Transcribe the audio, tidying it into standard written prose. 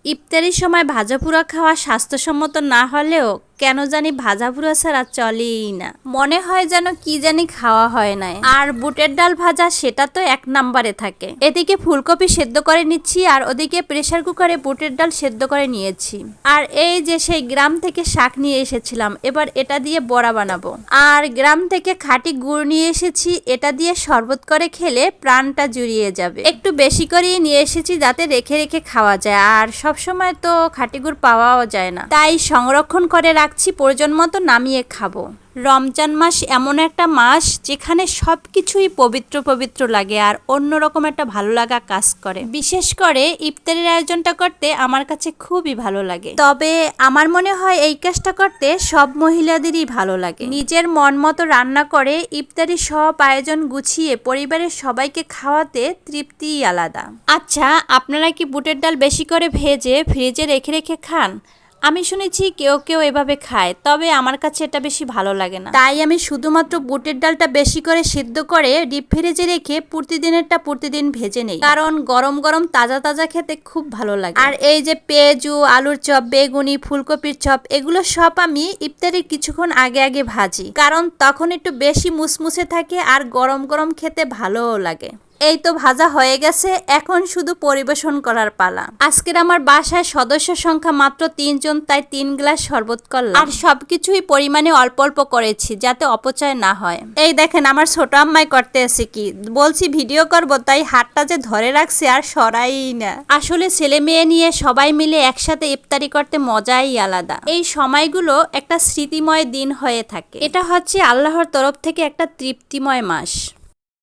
ইফতারির সময় ভাজাপুরা খাওয়া স্বাস্থ্যসম্মত না হলেও কেন জানি ভাজাপুরা ছাড়া চলেই না, মনে হয় যেন কি জানি খাওয়া হয় নাই। আর বুটের ডাল ভাজা সেটা তো এক নম্বরে থাকে। এদিকে ফুলকপি সেদ্ধ করে নিচ্ছি আর ওদিকে প্রেসার কুকারে বুটের ডাল সেদ্ধ করে নিয়েছি। আর এই যে সেই গ্রাম থেকে শাক নিয়ে এসেছিলাম, এবার এটা দিয়ে বড়া বানাবো। আর গ্রাম থেকে খাঁটি গুড় নিয়ে এসেছি, এটা দিয়ে শরবত করে খেলে প্রাণটা জুড়িয়ে যাবে। একটু বেশি করেই নিয়ে এসেছি যাতে রেখে রেখে খাওয়া যায়, আর সবসময় তো খাঁটি গুড় পাওয়াও যায় না, তাই সংরক্ষণ করে রাখছি, প্রয়োজন মতো নামিয়ে খাবো। রমজান মাস এমন একটা মাস যেখানে সবকিছুই পবিত্র পবিত্র লাগে আর অন্যরকম একটা ভালো লাগা কাজ করে। বিশেষ করে ইফতারের আয়োজনটা করতে আমার কাছে খুবই ভালো লাগে। তবে আমার মনে হয় এই কাজটা করতে সব মহিলাদেরই ভালো লাগে। নিজের মন মতো রান্না করে ইফতারি সব আয়োজন গুছিয়ে পরিবারের সবাইকে খাওয়াতে তৃপ্তিই আলাদা। আচ্ছা, আপনারা কি বুটের ডাল বেশি করে ভেজে ফ্রিজে রেখে রেখে খান? আমি শুনেছি কেউ কেউ এভাবে খায়, তবে আমার কাছে এটা বেশি ভালো লাগে না। তাই আমি শুধুমাত্র বুটের ডালটা বেশি করে সিদ্ধ করে ডিপ ফ্রিজে রেখে প্রতিদিনেরটা প্রতিদিন ভেজে নেই, কারণ গরম গরম তাজা তাজা খেতে খুব ভালো লাগে। আর এই যে পেঁয়াজু, আলুর চপ, বেগুনি, ফুলকপির চপ, এগুলো সব আমি ইফতারির কিছুক্ষণ আগে আগে ভাজি, কারণ তখন একটু বেশি মুসমুসে থাকে আর গরম গরম খেতে ভালোও লাগে। এই তো ভাজা হয়ে গেছে, এখন শুধু পরিবেশন করার পালা। আজকের আমার বাসায় সদস্য সংখ্যা মাত্র 3 জন, তাই 3 গ্লাস শরবত করলাম। আর সবকিছুই পরিমাণে অল্প অল্প করেছি যাতে অপচয় না হয়। এই দেখেন আমার ছোট আম্মাই করতে আছে কি, বলছি ভিডিও করব তাই হাতটা যে ধরে রাখছে আর সরাই না। আসলে ছেলে মেয়ে নিয়ে সবাই মিলে একসাথে ইফতারি করতে মজাই আলাদা। এই সময়গুলো একটা স্মৃতিময় দিন হয়ে থাকে। এটা হচ্ছে আল্লাহর তরফ থেকে একটা তৃপ্তিময় মাস।